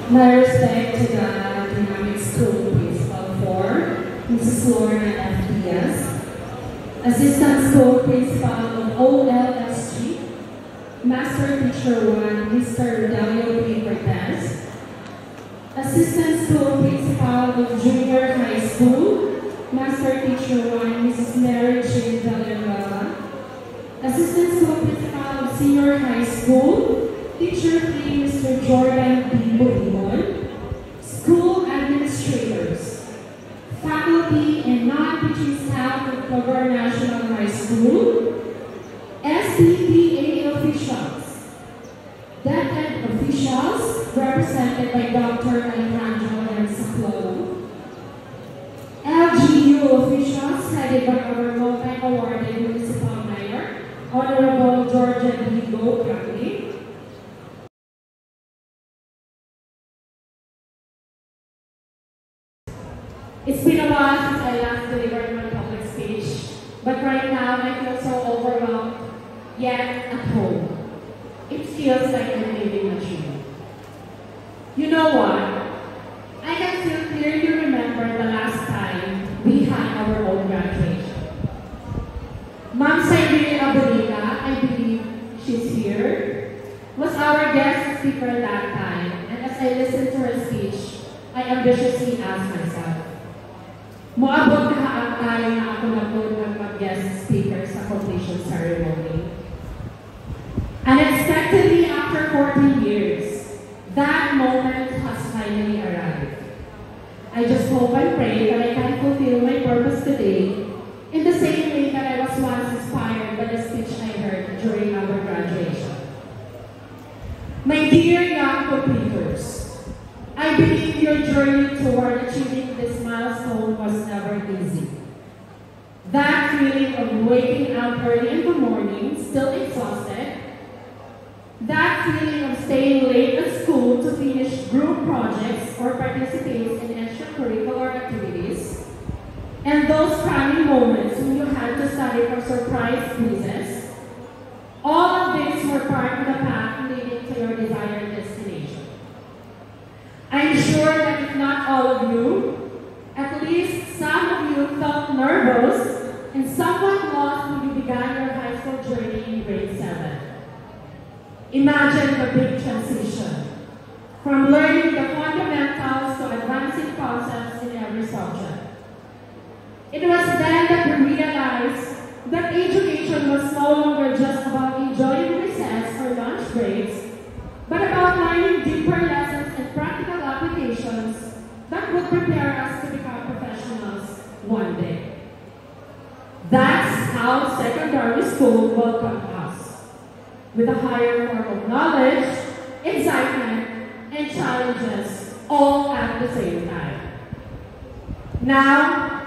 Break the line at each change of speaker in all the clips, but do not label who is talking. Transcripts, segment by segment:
My respect to the Dynamic School Principal 4, Mrs. Lorna F. Diaz, Assistant School Principal of OLSG, Master Teacher 1, Mr. Rodelio P. Cortez, Assistant School Principal of Junior High School, Master Teacher 1, Mrs. Mary Jane Villanueva, Assistant School Principal of Senior High School, Teacher 3, Mr. Jordan B. Bulimon, School Administrators, Faculty and non-teaching staff of Clover National High School, SPPA officials, DepEd officials represented by Dr. Alejandro M. Saclo, LGU officials headed by our multi-awarded municipal mayor, Honorable Georgia D. Go. It's been a while since I last delivered my public speech, but right now I feel so overwhelmed, yet at home. It feels like I'm living a dream. You know what? I can still clearly remember the last time we had our own graduation. Ma'am Cyrene Aboliga, I believe she's here, was our guest speaker that time, and as I listened to her speech, I ambitiously asked myself, moabot na tayo na ako na po ng mag-guest speaker sa completion ceremony. Unexpectedly, after 14 years, that moment has finally arrived. I just hope and pray that I can fulfill my purpose today in the same way that I was once inspired by the speech I heard during our graduation. My dear young completers, I believe your journey toward achieving this milestone was never easy. That feeling of waking up early in the morning, still exhausted, that feeling of staying late at school to finish group projects or participate in extracurricular activities, and those cramming moments when you had to study for surprise quizzes, all of these were part of the path leading to your desired destination. I'm sure that if not all of you, at least some of you felt nervous and somewhat lost when you began your high school journey in grade 7. Imagine the big transition from learning the fundamentals to advancing concepts in every subject. It was then that we realized that education was no longer just about enjoying recess or lunch breaks, but about learning deeper lessons and practical applications that would prepare us to become professionals one day. That's how secondary school welcomed us, with a higher form of knowledge, excitement, and challenges all at the same time. Now,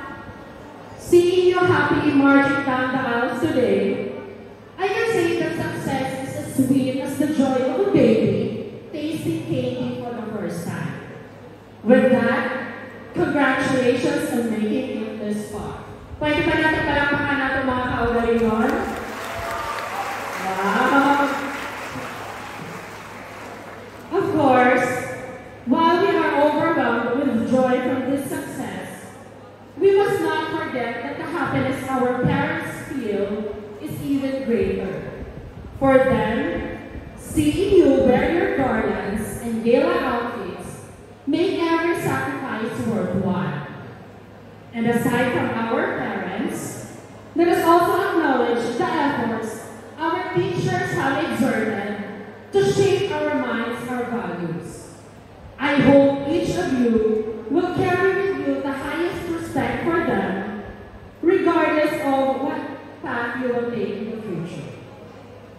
seeing you happily marching down the aisles today, I can say that success is as sweet as the joy of a baby tasting candy for the first time. With that, congratulations on making it this far. Pwede ba natin palakpakan natin mga kaugalingon? Wow! Of course, while we are overwhelmed with joy from this success, we must not forget that the happiness our parents feel is even greater. For them, seeing you wear your garlands and gala outfits make every sacrifice worthwhile. And aside from our parents, let us also acknowledge the efforts our teachers have exerted to shape our minds, our values. I hope each of you will carry with you the highest respect for them, regardless of what path you will take in the future.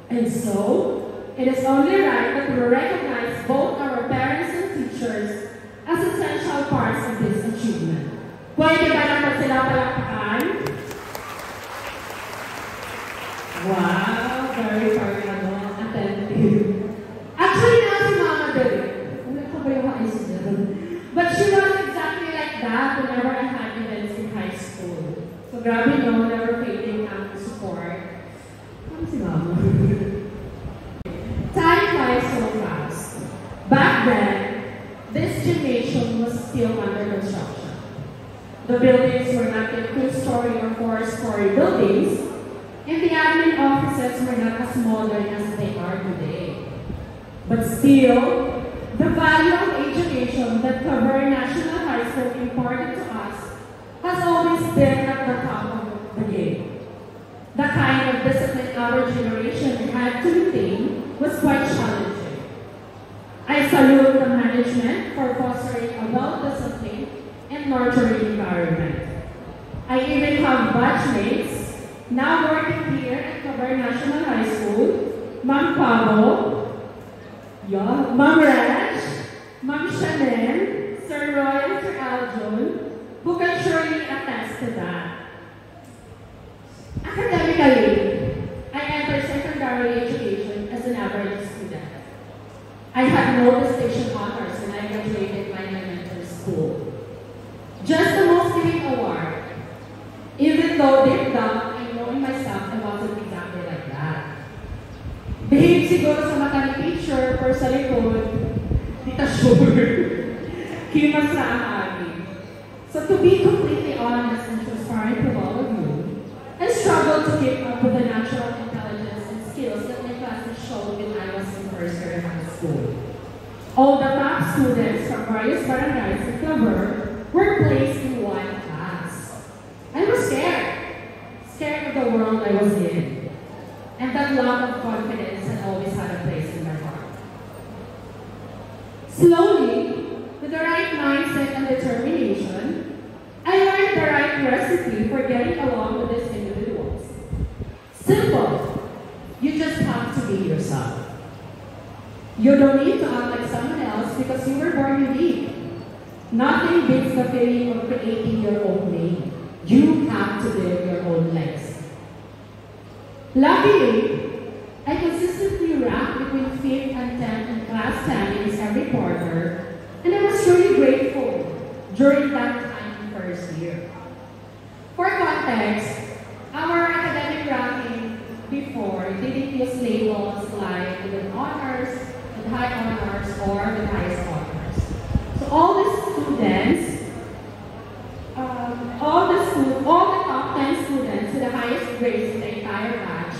And so, it is only right that we recognize both our parents and teachers as essential parts of this achievement. Pwede ba naman sila palakpakan? Wow, very attentive. Actually, now si Mama Deli. Wala ko ba yung ayos niya? But she was exactly like that whenever I had events in high school. So grabe no, never failing ang support. Ano si Mama? Time flies so fast. Back then, The buildings were not yet 2-story or 4-story buildings, and the admin offices were not as modern as they are today. But still, the value of education that Cavite National High School imparted to us has always been at the top of the game. The kind of discipline our generation had to maintain was quite challenging. I salute the management for fostering a well-disciplined and nurturing environment. I even have batchmates now working here at Cavite National High School, Ma'am Pabo, Ma'am Raj, Ma'am Shannon, Sir Roy, and Sir Aljun, who can surely attest to that. Academically, I entered secondary education as an average student. I had no distinction honors when I graduated my elementary school. Just the most giving award. Even though deep down, I know in myself I wasn't exactly like that. Behave siguro sa mata ni teacher, pero sa likod, di ka sure. Kimas na ang akin. So to be completely honest and transparent with all of you, I struggled to keep up with the natural intelligence and skills that my classes showed when I was in first year of high school. All the top students from various barangays in Cavite were placed in one class. I was scared of the world I was in. And that lack of confidence had always had a place in my heart. Slowly, with the right mindset and determination, I learned the right recipe for getting along with these individuals. Simple. You just have to be yourself. You don't need to act like someone else because you were born unique. Nothing beats the feeling of creating your own name. You have to build your own legacy. Luckily, I consistently ranked between 5th and 10th in class standings every quarter, and I was truly grateful during that time in first year. For context, our academic ranking before didn't use labels like with honors, with high honors, or with highest honors. So all the students, all the top 10 students with the highest grades in the entire batch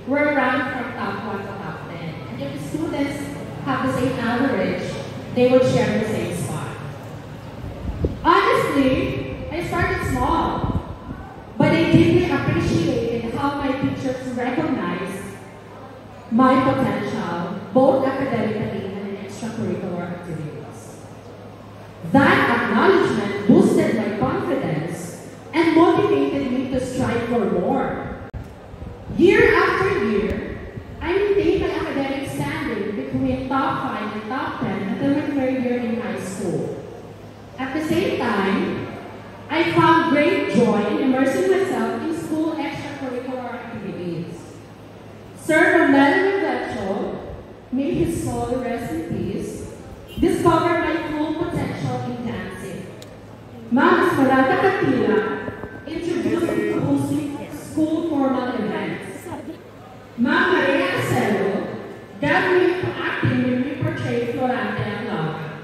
were ranked from top 1 to top 10. And if the students have the same average, they would share the same spot. Honestly, I started small, but I deeply appreciated how my teachers recognized my potential, both academically and in extracurricular activities. That acknowledgement boosted my confidence and motivated me to strive for more. Year after year, I maintained my academic standing between top 5 and top 10 until my third year in high school. At the same time, I found great joy in immersing myself in school extracurricular activities. Sir Romel Vecho, may his soul rest in peace, discovered my full potential in dancing. Ma'am Esmeralda Catila introduced me to hosting school formal events. Ma'am Maria Acero got me into acting when we portrayed Florante and Laura.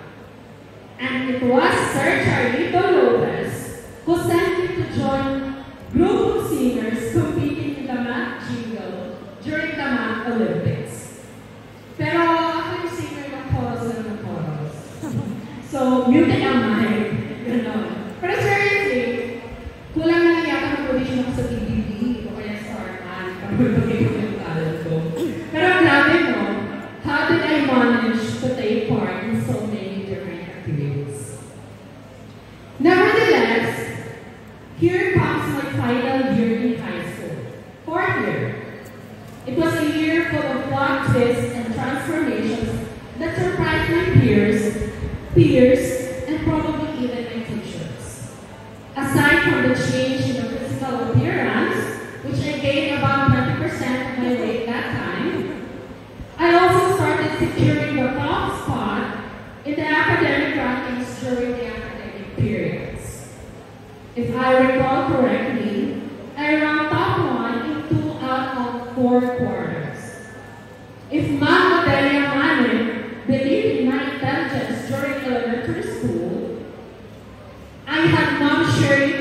And it was Sir Charlito Lopez who sent me to join group of singers competing in the math jingle during the Math Olympics. Pero ako yung singer ng chorus and ng chorus. So, muted ang mic. Pero seriously, kulang na lang yata mag-audition ako sa TVB o kaya Starman para magpagay ko yung talent ko. Pero grabe no, how did I manage to take part in so many different activities? Nevertheless, here comes my final year in high school, 4th year. It was a year full of plot twists and transformations that surprised my peers, and probably even my teachers. Aside from the change in the physical appearance, which I gained about 20% of my weight that time, I also started securing the top spot in the academic rankings during the academic periods. If I recall correctly, I ranked top 1 in 2 out of 4 quarters. If Ma'am Adelia Manin believed in my intelligence during elementary school, I had Ma'am Sherry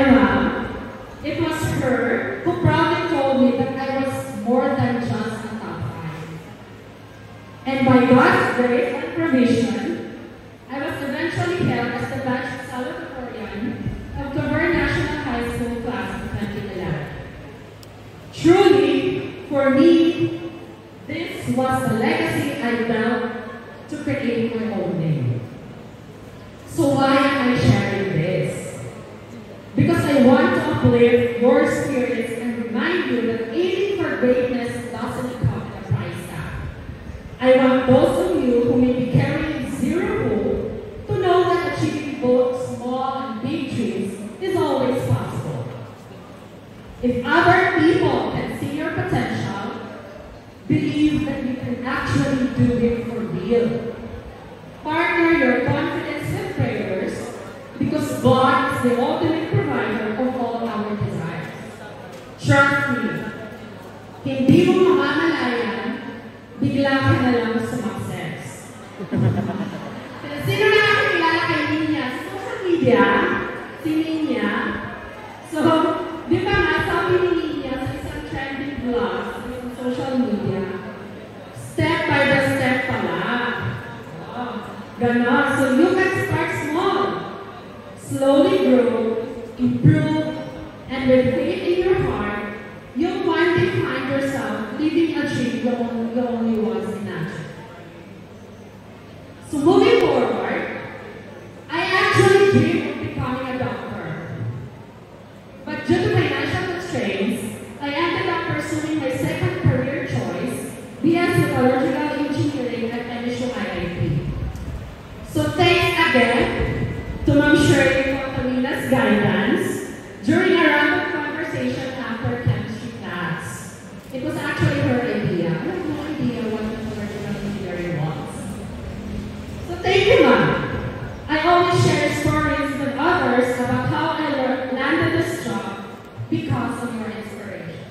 my mom, it was her who proudly told me that I was more than just a top 5. And by God's grace and provision, I was eventually held as the batch salutatorian of Cavern National High School class of 2011. Truly, for me, this was the legacy I built to create my own name. So why am I sharing this? Because I want to uplift your spirits and remind you that aiming for greatness doesn't come at a price tag. I want those of you who may be carrying zero hope to know that achieving both small and big dreams is always possible. If other people can see your potential, believe that you can actually do it for real. Partner your confidence with prayers because God is the ultimate provider of all our desires. Trust me, hindi mo mamamalayan, bigla ka na lang sumakses. Sino na kakilala kay Ninya? Sa social media, si Ninya. So, di ba nga, sabi ni Ninya sa isang trending vlog sa social media, step by the step pala. Ganon. So you can start small, slowly grow, improve, and with faith in your heart, you'll one day find yourself living a dream you only once imagined. So moving forward, I actually dreamed of becoming a doctor. But due to financial constraints, I ended up pursuing my second career choice, BS Metallurgical Engineering at MSU IIT. So thanks again to Ma'am Shirley Fontanina's guidance during a random conversation after chemistry class. It was actually her idea. I have no idea what metallurgical engineering was. So thank you, Ma'am. I always share stories with others about how I landed this job because of your inspiration.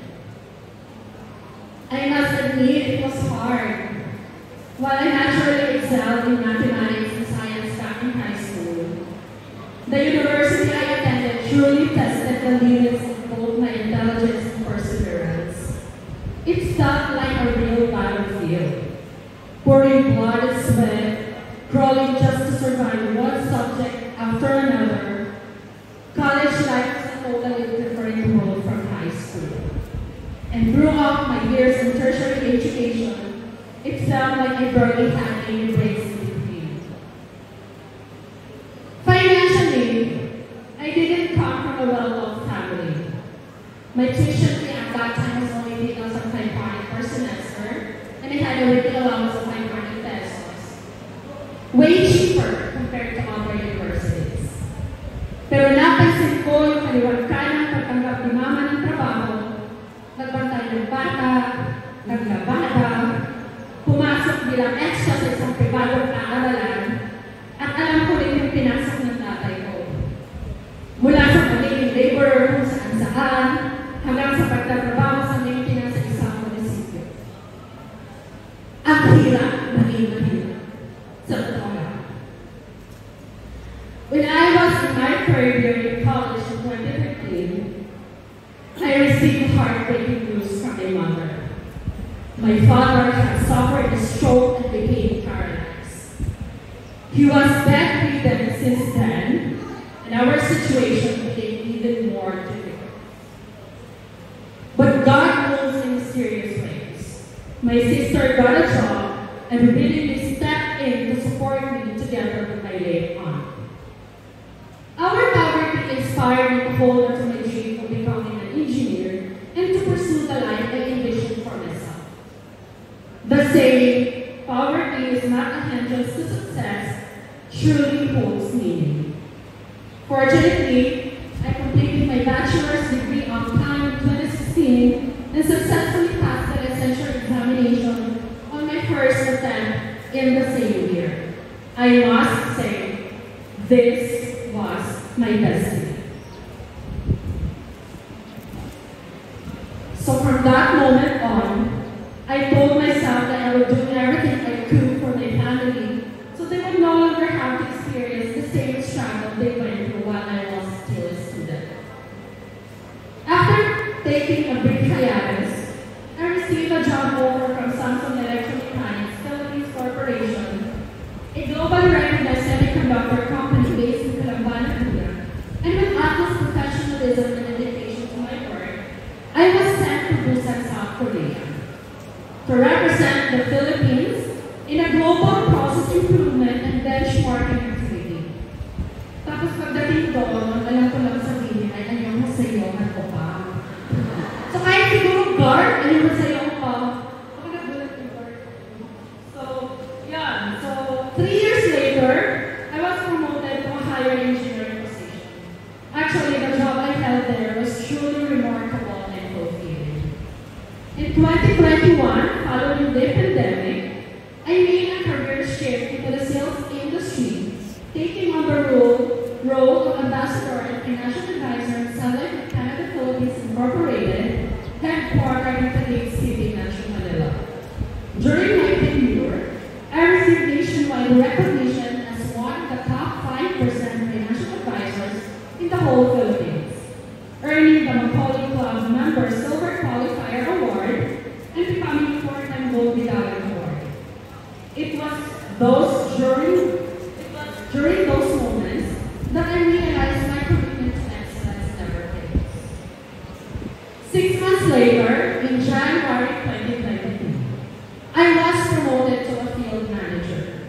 I must admit it was hard. While I naturally excelled in mathematics and science back in high school, the university I attended truly tested the limits of both my intelligence and perseverance. It felt like a real battlefield, pouring blood and sweat, crawling just to survive one subject after another. College life was a totally different world from high school. And throughout my years in tertiary education, it felt like I barely had any breaks in between. Financially, I didn't come from a well-off family. My tuition fee at that time was only 3,500 per semester, and I had a weekly allowance of 500 pesos. Way cheaper compared to other universities. Pero napansin ko yung kaliwag kanang pagtanggap ni mama ng trabaho, nagbantay ng bata, naglabada, pumasok bilang extra sa isang pribadong paaralan, at alam ko rin yung pinasok ng tatay ko. Mula sa pagiging laborer kung saan-saan, hanggang sa pagtatrabaho sa maintenance sa isang munisipyo. Ang hirap, naging mahirap. Sa totoo lang. When I was in my third year in college in 2013, I received heartbreaking news from my mother. My father had suffered a stroke and became paralyzed. He was bedridden since then, and our situation became even more difficult. But God moves in mysterious ways. My sister got a job and willingly stepped in to support me together with my late aunt. Our poverty inspired me to hold on to my dream of becoming an engineer and to pursue the life I envisioned for myself. The saying, poverty is not a hindrance to success, truly holds meaning. Fortunately, I completed my bachelor's degree on time in 2016 and successfully passed the licensure examination on my first attempt in the same year. I must say, this was my destiny. So from that moment on, I told myself that I would do everything I could for my family so they would no longer have to experience the same struggle they went through while I was still a student. taking a brief hiatus, I received a job offer from Samsung Electronics Philippines Corporation, a globally recognized semiconductor company based in Calambana, India. And with utmost professionalism and dedication to my work, I was sent to Busan, South Korea, to represent the Philippines in a global process improvement and benchmarking activity. Tapos pagdating doon, alam ko lang sabihin ay ayaw mo sa iyo ko pa. So kahit siguro guard, ayaw mo sa iyo pa. Ako nagulat yung guard. So, yeah. So, 3 years later, I was promoted to a higher engineering position. Actually, the job I held there was truly remarkable and fulfilling. In 2021, following the pandemic, I made a career shift into the sales industry, taking on the role of ambassador and financial advisor in Southern Canada Philippines Incorporated, headquartered in Taguig City, Metro Manila. During my tenure, I received nationwide recognition as one of the top 5% financial advisors in the whole Philippines, earning the Macaulay Club Member Silver Qualifier Award and becoming a 4-time Gold Medallion Award. It was during those moments that I realized my commitment to excellence never fails. 6 months later, in January 2022, I was promoted to a field manager.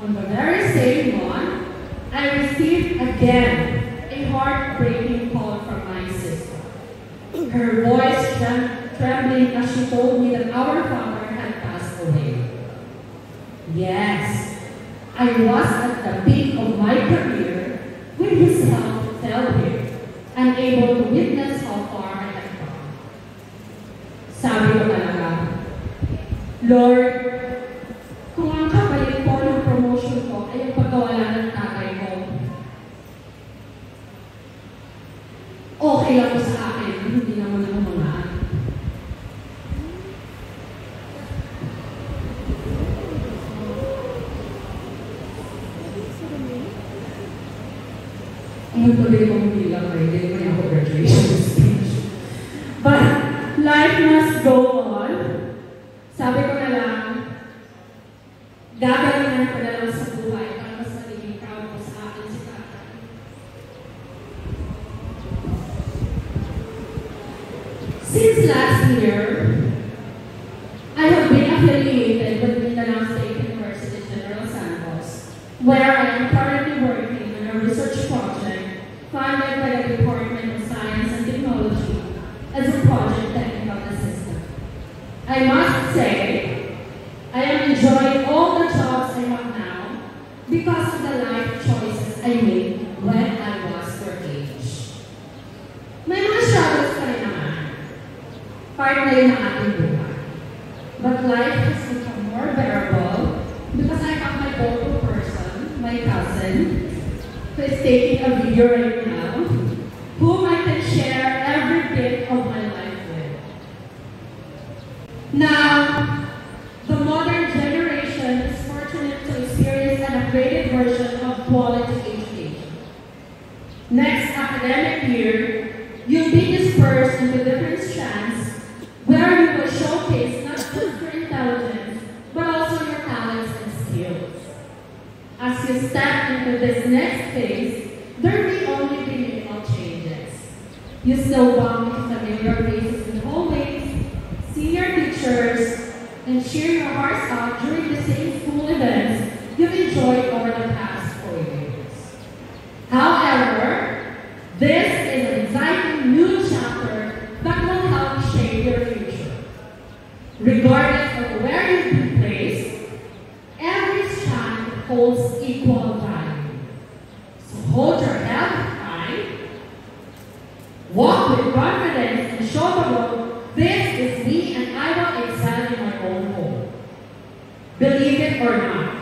On the very same month, I received again a heartbreaking call from my sister. Her voice trembling as she told me that our father had passed away. Yes, I was at the peak of my career when his health fell here, unable to witness how far I had come. Sabi ko talaga, Lord, kung ang kapalit ko ng promotion ko ay ang pagkawala ng tatay ko, okay lang po sa akin, hindi naman ako mga ang tuloy kong bilang ay hindi naman ako graduation speech. But life must go on. Sabi ko na lang, gagalingan ko na lang sa buhay para mas magiging proud ko sa akin si tatay. Since last year, I have been affiliated with Mindanao State University General Santos, where I am currently working on a research project funded by the Department of Science and Technology as a project technical assistant. I must say, I am enjoying all the jobs I have now because of the life choices I made when I was your age. May mga struggles pa rin naman. Part na yun ng ating buhay. But life has become more bearable because I have my go-to person, my cousin, who is taking a video right now, whom I can share every bit of my life with. Now, the modern generation is fortunate to experience an upgraded version of quality education. Next academic year, you'll be dispersed into different strands where you will showcase not just your intelligence, but also your talents and skills. As you step into this next phase, there may only be minimal changes. You still bump into familiar faces in hallways, see your teachers, and cheer your hearts out during the same school events you've enjoyed over the past 4 years. However, this is an exciting new chapter that will help shape your future. Regardless of where you've been placed, every strand holds equal value. So hold your head high, walk with confidence, and show the world, this is me and I will excel in my own home. Believe it or not,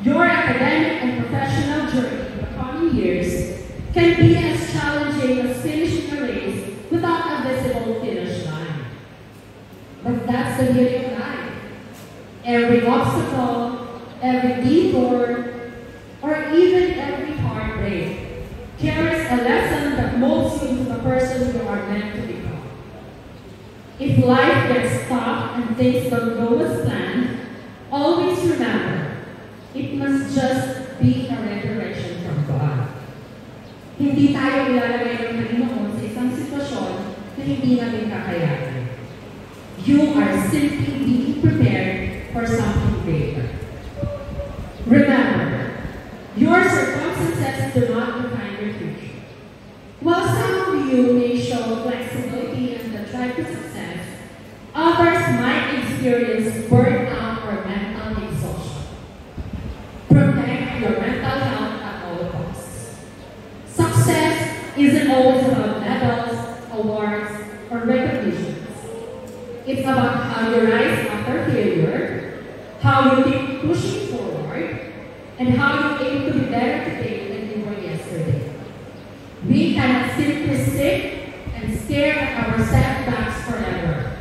your academic and professional journey in the coming years can be as challenging as finishing a race without a visible finish line. But that's the beauty of life. Every obstacle, every detour, or even every heartbreak carries a lesson that molds you into the person you are meant to become. If life gets tough and things don't go as planned, always remember, it must just be a redirection from God. Hindi tayo ilalagay ng Panginoon sa isang sitwasyon na hindi natin kakayanin. You are simply being prepared for something greater. Remember, your circumstances do not define your future. While some of you may show flexibility and the drive to success, others might experience burnout or mental exhaustion. Protect your mental health at all costs. Success isn't always about medals, awards, or recognitions. It's about how you rise after failure, how you keep pushing forward, and how you aim to be better today than you were yesterday. We cannot simply sit and stare at our setbacks forever.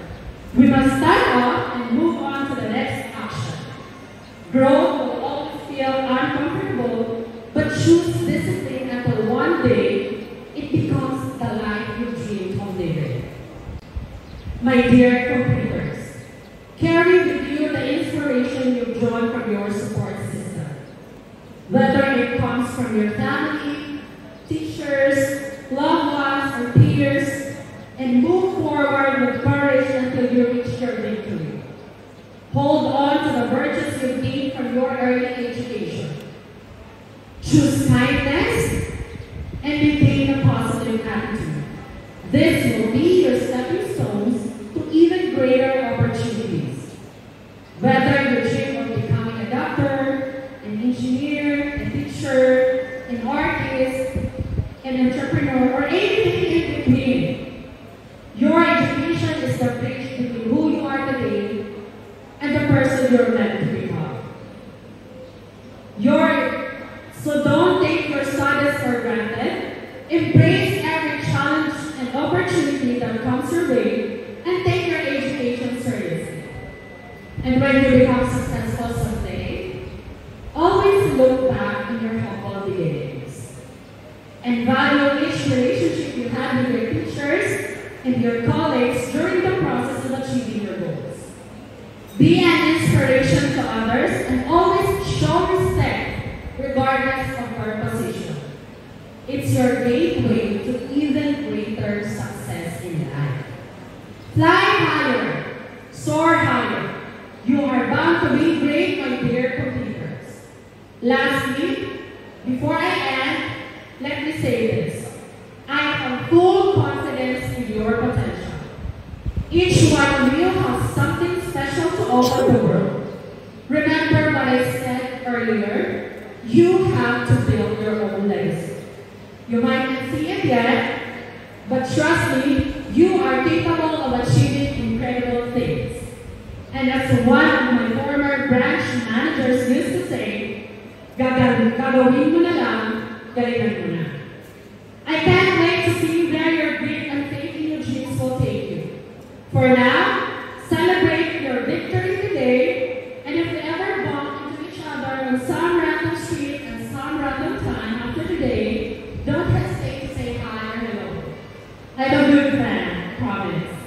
We must stand up and move on to the next action. Growth will always feel uncomfortable, but choose discipline until one day it becomes the life you dreamed of living. My dear completers, carry with you the inspiration you've drawn from your support system. Whether it comes from your family, teachers, loved ones, or peers, and move forward with courage until you reach your victory. Hold on to the virtues you gained from your early education. Choose kindness and maintain a positive attitude. This will be your stepping stones to even greater opportunities. Whether you dream of becoming a doctor, an engineer, a teacher, an artist, an entrepreneur, or anything in between, your education is the bridge between who you are today and the person you're meant to become. So don't take your studies for granted. Embrace every challenge and opportunity that comes your way and take your education seriously. And when you become successful someday, always look back in your humble beginnings and value each relationship you had with your teachers and your colleagues during the process of achieving your goals. Be an inspiration to others and always show respect regardless of your position. It's your gateway to even greater success in life. Fly higher, soar higher. You are bound to be great, my dear completers. Lastly, before I end, let me say this. I have full confidence in your potential. Each one of you has something special to offer the world. Remember what I said earlier, you have to build your own legacy. You might not see it yet, but trust me, you are capable of achieving incredible things. And as one of my former branch managers used to say, gagawin mo na lang, galingan mo na. I can't wait to see where your great and faith in your dreams will take you. For now, celebrate your victory today, and if we ever bump into each other on some random street and some random time after today, don't hesitate to say hi or hello. Like a good friend, promise.